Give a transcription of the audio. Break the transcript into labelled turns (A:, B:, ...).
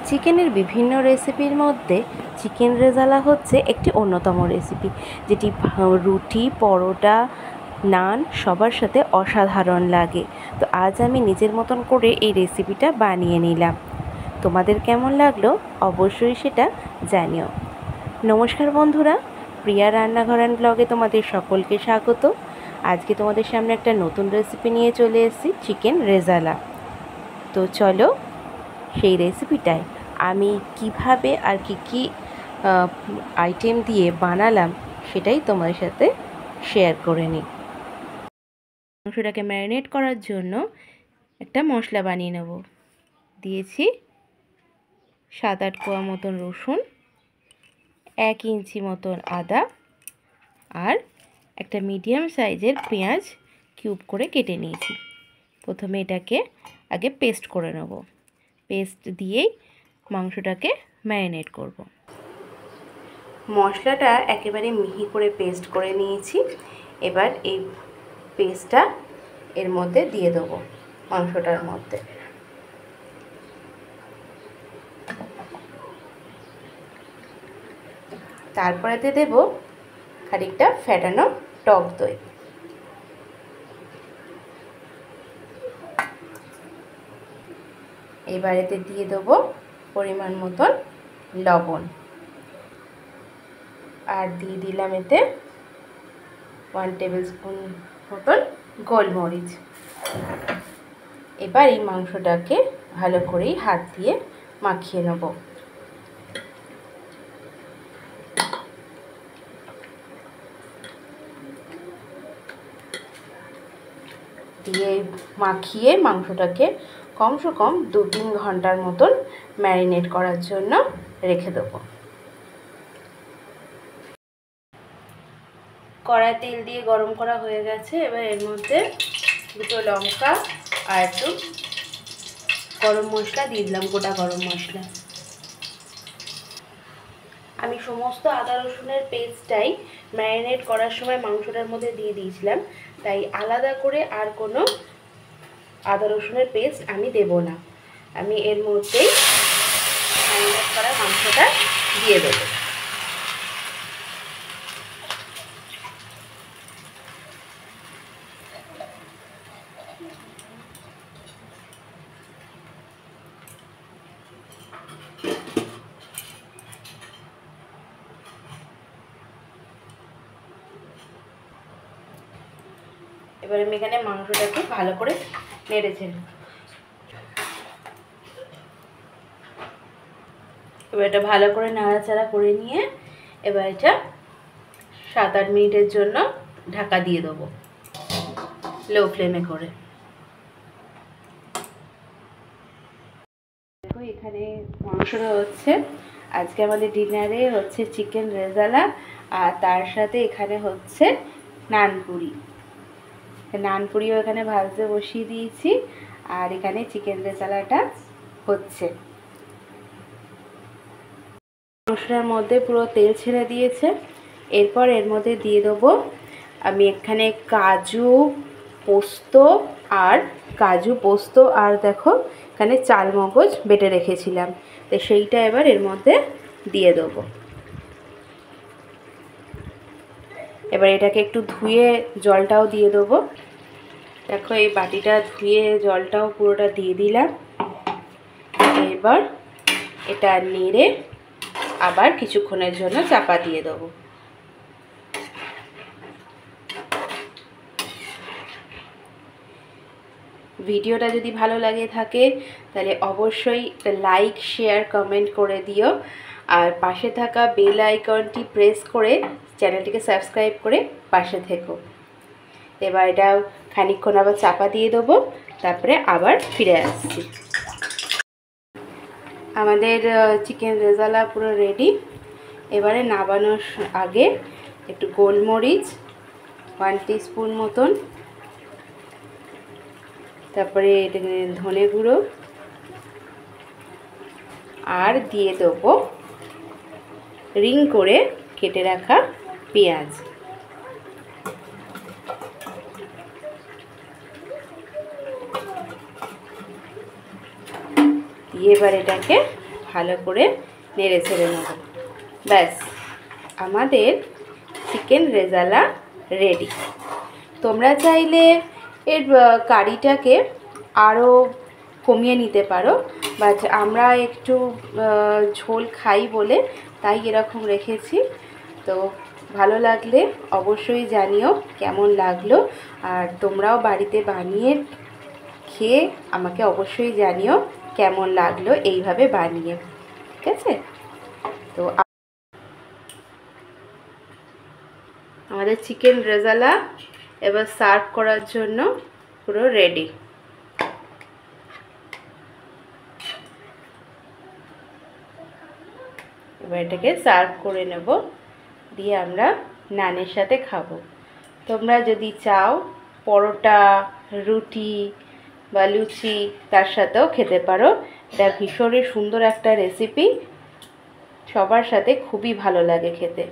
A: চিকেনের বিভিন্ন রেসিপির মধ্যে চিকেন রেজালা হচ্ছে একটি অন্যতম রেসিপি, যেটি রুটি, পরোটা, নান সবার সাথে অসাধারণ লাগে। তো আজ আমি নিজের মতন করে এই রেসিপিটা বানিয়ে নিলাম। তোমাদের কেমন লাগলো অবশ্যই সেটা জানিও। নমস্কার বন্ধুরা, প্রিয়া রান্নাঘর অ্যান্ড ব্লগে তোমাদের সকলকে স্বাগত। আজকে তোমাদের সামনে একটা নতুন রেসিপি নিয়ে চলে এসেছি, চিকেন রেজালা। তো চলো সেই রেসিপিটায় আমি কিভাবে আর কি আইটেম দিয়ে বানালাম সেটাই তোমাদের সাথে শেয়ার করে নিই। মাংসটাকে ম্যারিনেট করার জন্য একটা মশলা বানিয়ে নেব। দিয়েছি 7-8 কোয়া মতন রসুন, 1 ইঞ্চি মতন আদা, আর একটা মিডিয়াম সাইজের পেঁয়াজ কিউব করে কেটে নিয়েছি। প্রথমে এটাকে আগে পেস্ট করে নেব। পেস্ট দিয়েই মাংসটাকে ম্যারিনেট করব। মশলাটা একেবারে মিহি করে পেস্ট করে নিয়েছি। এবার এই পেস্টটা এর মধ্যে দিয়ে দেবো, মাংসটার মধ্যে। তারপরেতে দেব খানিকটা ফ্যাটানো টক দই। এবার এতে দিয়ে দেবো পরিমাণ মতন লবণ, আর দিয়ে দিলাম এতে 1 টেবিল স্পুন মতন গোলমরিচ। এবার এই মাংসটাকে ভালো করেই হাত দিয়ে মাখিয়ে নেব। দিয়ে মাখিয়ে মাংসটাকে কমসে কম 2-3 ঘন্টার মতন ম্যারিনেট করার জন্য রেখে দেবো। কড়াই তেল দিয়ে গরম করা হয়ে গেছে। এবার এর মধ্যে 2টো লঙ্কা আর একটু গরম মশলা দিয়ে দিলাম, গোটা গরম মশলা। আমি সমস্ত আদা রসুনের পেস্টটাই ম্যারিনেট করার সময় মাংসটার মধ্যে দিয়ে দিয়েছিলাম, তাই আলাদা করে আর কোনো আদা রসুনের পেস্ট আমি দেব না। আমি এর মধ্যেই ম্যারিনেট করা মাংসটা দিয়ে দেবো। এবার আমি এখানে মাংসটাকে ভালো করে নেড়েছি। এবার এটা ভালো করে নাড়াচাড়া করে নিয়ে এবার এটা 7-8 মিনিটের জন্য ঢাকা দিয়ে দেবো লো ফ্লেমে করে। দেখো এখানে মাংসটা হচ্ছে, আজকে আমাদের ডিনারে হচ্ছে চিকেন রেজালা, আর তার সাথে এখানে হচ্ছে নানপুরি। নানপুরিও এখানে ভাজতে বসিয়ে দিয়েছি, আর এখানে চিকেন রেজালাটা হচ্ছে। মাংসটার মধ্যে পুরো তেল ছেড়ে দিয়েছে। এরপর এর মধ্যে দিয়ে দেবো আমি এখানে কাজু পোস্ত আর দেখো এখানে চালমগজ বেটে রেখেছিলাম, তো সেইটা এবার এর মধ্যে দিয়ে দেবো। এবার এটাকে একটু ধুয়ে জলটাও দিয়ে দেবো। দেখো এই বাটিটা ধুয়ে জলটাও পুরোটা দিয়ে দিলাম। এবার এটা নেড়ে আবার কিছুক্ষণের জন্য চাপা দিয়ে দেবো। ভিডিওটা যদি ভালো লাগে থাকে তাহলে অবশ্যই লাইক, শেয়ার, কমেন্ট করে দিও, আর পাশে থাকা বেল আইকনটি প্রেস করে চ্যানেলটিকে সাবস্ক্রাইব করে পাশে থেকো। এবার এটা খানিকক্ষণ আবার চাপা দিয়ে দেবো, তারপরে আবার ফিরে আসছি। আমাদের চিকেন রেজালা পুরো রেডি। এবারে নামানোর আগে একটু গোলমরিচ 1 টিস্পুন মতন, তারপরে ধনে গুঁড়ো, আর দিয়ে দেবো রিং করে কেটে রাখা পেঁয়াজ। দিয়ে এবার এটাকে ভালো করে নেড়ে ছেড়ে নেব। ব্যাস, আমাদের চিকেন রেজালা রেডি। তোমরা চাইলে এর কারিটাকে আরও কমিয়ে নিতে পারো, বাট আমরা একটু ঝোল খাই বলে তাই এরকম রেখেছি। তো ভালো লাগলে অবশ্যই জানিও কেমন লাগলো, আর তোমরাও বাড়িতে বানিয়ে খেয়ে আমাকে অবশ্যই জানিও কেমন লাগলো এইভাবে বানিয়ে। ঠিক আছে? তো আমাদের চিকেন রেজালা এবার সার্ভ করার জন্য পুরো রেডি। এবার এটাকে সার্ভ করে নেব, দিয়ে আমরা নানের সাথে খাবো। তোমরা যদি চাও পরোটা, রুটি বা লুচি তার সাথেও খেতে পারো। এটা ভীষণই সুন্দর একটা রেসিপি, সবার সাথে খুবই ভালো লাগে খেতে।